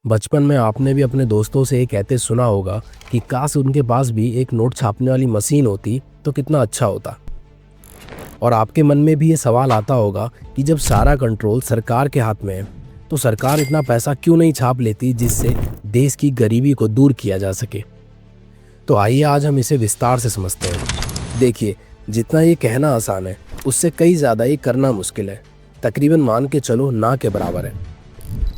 बचपन में आपने भी अपने दोस्तों से ये कहते सुना होगा कि काश उनके पास भी एक नोट छापने वाली मशीन होती तो कितना अच्छा होता। और आपके मन में भी ये सवाल आता होगा कि जब सारा कंट्रोल सरकार के हाथ में है तो सरकार इतना पैसा क्यों नहीं छाप लेती जिससे देश की गरीबी को दूर किया जा सके। तो आइए आज हम इसे विस्तार से समझते हैं। देखिए, जितना ये कहना आसान है उससे कई ज़्यादा ये करना मुश्किल है। तकरीबन मान के चलो ना के बराबर है।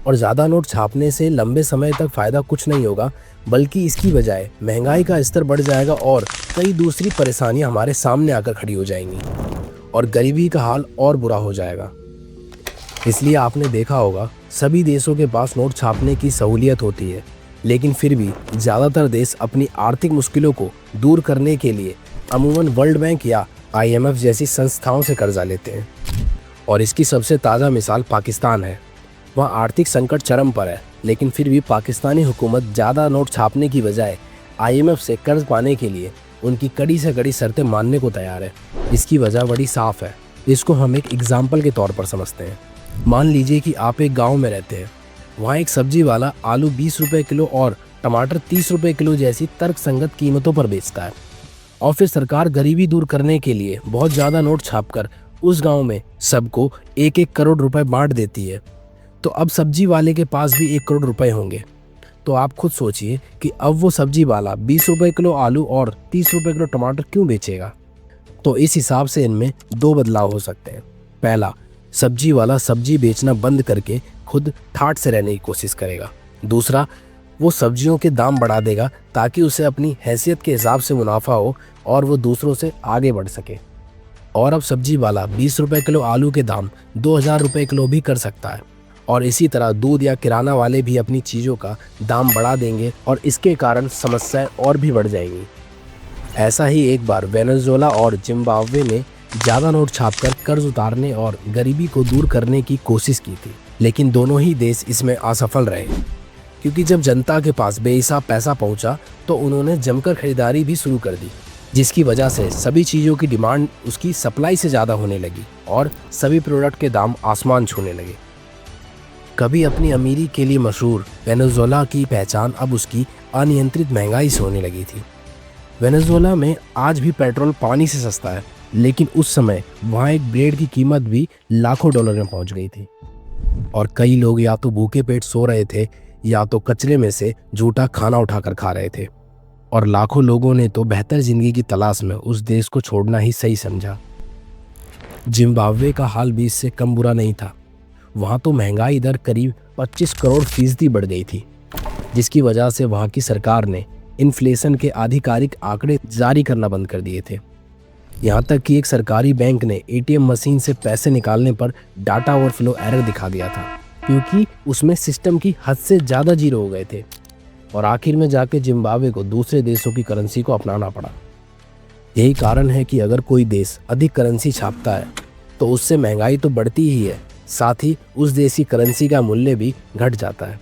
और ज़्यादा नोट छापने से लंबे समय तक फ़ायदा कुछ नहीं होगा, बल्कि इसकी बजाय महंगाई का स्तर बढ़ जाएगा और कई दूसरी परेशानियां हमारे सामने आकर खड़ी हो जाएंगी और गरीबी का हाल और बुरा हो जाएगा। इसलिए आपने देखा होगा सभी देशों के पास नोट छापने की सहूलियत होती है, लेकिन फिर भी ज़्यादातर देश अपनी आर्थिक मुश्किलों को दूर करने के लिए अमूमन वर्ल्ड बैंक या IMF जैसी संस्थाओं से कर्जा लेते हैं। और इसकी सबसे ताज़ा मिसाल पाकिस्तान है। वहाँ आर्थिक संकट चरम पर है, लेकिन फिर भी पाकिस्तानी हुकूमत ज़्यादा नोट छापने की बजाय IMF से कर्ज पाने के लिए उनकी कड़ी से कड़ी शर्तें मानने को तैयार है। इसकी वजह बड़ी साफ है। इसको हम एक एग्जाम्पल के तौर पर समझते हैं। मान लीजिए कि आप एक गांव में रहते हैं। वहाँ एक सब्जी वाला आलू 20 रुपये किलो और टमाटर 30 रुपये किलो जैसी तर्कसंगत कीमतों पर बेचता है। और फिर सरकार गरीबी दूर करने के लिए बहुत ज़्यादा नोट छापकर उस गाँव में सबको 1-1 करोड़ रुपए बांट देती है। तो अब सब्जी वाले के पास भी 1 करोड़ रुपए होंगे। तो आप खुद सोचिए कि अब वो सब्जी वाला 20 रुपये किलो आलू और 30 रुपये किलो टमाटर क्यों बेचेगा। तो इस हिसाब से इनमें 2 बदलाव हो सकते हैं। पहला, सब्जी वाला सब्जी बेचना बंद करके खुद ठाठ से रहने की कोशिश करेगा। दूसरा, वो सब्जियों के दाम बढ़ा देगा ताकि उसे अपनी हैसियत के हिसाब से मुनाफा हो और वो दूसरों से आगे बढ़ सके। और अब सब्जी वाला 20 रुपये किलो आलू के दाम 2000 रुपये किलो भी कर सकता है। और इसी तरह दूध या किराना वाले भी अपनी चीज़ों का दाम बढ़ा देंगे और इसके कारण समस्याएं और भी बढ़ जाएंगी। ऐसा ही एक बार वेनेजुएला और जिम्बाब्वे ने ज़्यादा नोट छापकर कर्ज उतारने और गरीबी को दूर करने की कोशिश की थी, लेकिन दोनों ही देश इसमें असफल रहे। क्योंकि जब जनता के पास बेहिसाब पैसा पहुंचा तो उन्होंने जमकर खरीदारी भी शुरू कर दी, जिसकी वजह से सभी चीज़ों की डिमांड उसकी सप्लाई से ज़्यादा होने लगी और सभी प्रोडक्ट के दाम आसमान छूने लगे। कभी अपनी अमीरी के लिए मशहूर वेनेजुएला की पहचान अब उसकी अनियंत्रित महंगाई से होने लगी थी। वेनेजुएला में आज भी पेट्रोल पानी से सस्ता है, लेकिन उस समय वहाँ एक ब्रेड की कीमत भी लाखों डॉलर में पहुँच गई थी। और कई लोग या तो भूखे पेट सो रहे थे या तो कचरे में से झूठा खाना उठाकर खा रहे थे। और लाखों लोगों ने तो बेहतर जिंदगी की तलाश में उस देश को छोड़ना ही सही समझा। जिम्बाब्वे का हाल भी इससे कम बुरा नहीं था। वहाँ तो महंगाई दर करीब 25 करोड़ फीसदी बढ़ गई थी, जिसकी वजह से वहाँ की सरकार ने इन्फ्लेशन के आधिकारिक आंकड़े जारी करना बंद कर दिए थे। यहाँ तक कि एक सरकारी बैंक ने ATM मशीन से पैसे निकालने पर डाटा ओवरफ्लो एरर दिखा दिया था, क्योंकि उसमें सिस्टम की हद से ज़्यादा जीरो हो गए थे। और आखिर में जाके जिम्बाब्वे को दूसरे देशों की करेंसी को अपनाना पड़ा। यही कारण है कि अगर कोई देश अधिक करेंसी छापता है तो उससे महंगाई तो बढ़ती ही है, साथ ही उस देश की करेंसी का मूल्य भी घट जाता है।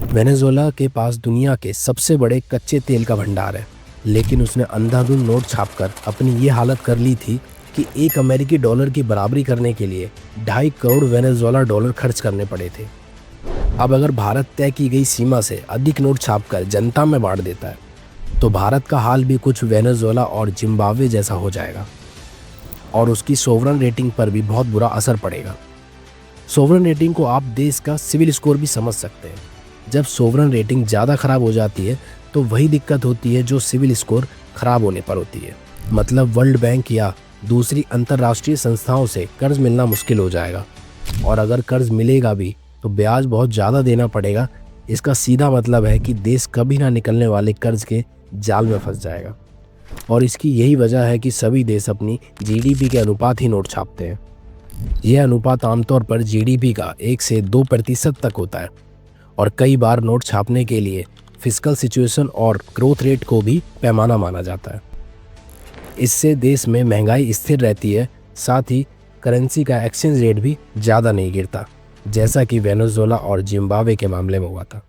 वेनेजुएला के पास दुनिया के सबसे बड़े कच्चे तेल का भंडार है, लेकिन उसने अंधाधुंध नोट छापकर अपनी ये हालत कर ली थी कि 1 अमेरिकी डॉलर की बराबरी करने के लिए 2.5 करोड़ वेनेजुएला डॉलर खर्च करने पड़े थे। अब अगर भारत तय की गई सीमा से अधिक नोट छापकर जनता में बांट देता है तो भारत का हाल भी कुछ वेनेजुएला और जिम्बाब्वे जैसा हो जाएगा और उसकी सोवरन रेटिंग पर भी बहुत बुरा असर पड़ेगा। सोवरन रेटिंग को आप देश का सिविल स्कोर भी समझ सकते हैं। जब सोवरन रेटिंग ज़्यादा खराब हो जाती है तो वही दिक्कत होती है जो सिविल स्कोर खराब होने पर होती है। मतलब वर्ल्ड बैंक या दूसरी अंतर्राष्ट्रीय संस्थाओं से कर्ज मिलना मुश्किल हो जाएगा, और अगर कर्ज मिलेगा भी तो ब्याज बहुत ज़्यादा देना पड़ेगा। इसका सीधा मतलब है कि देश कभी ना निकलने वाले कर्ज के जाल में फंस जाएगा। और इसकी यही वजह है कि सभी देश अपनी GDP के अनुपात ही नोट छापते हैं। यह अनुपात आमतौर पर GDP का 1 से 2% तक होता है। और कई बार नोट छापने के लिए फिस्कल सिचुएशन और ग्रोथ रेट को भी पैमाना माना जाता है। इससे देश में महंगाई स्थिर रहती है, साथ ही करेंसी का एक्सचेंज रेट भी ज़्यादा नहीं गिरता, जैसा कि वेनेजुएला और जिम्बाब्वे के मामले में हुआ था।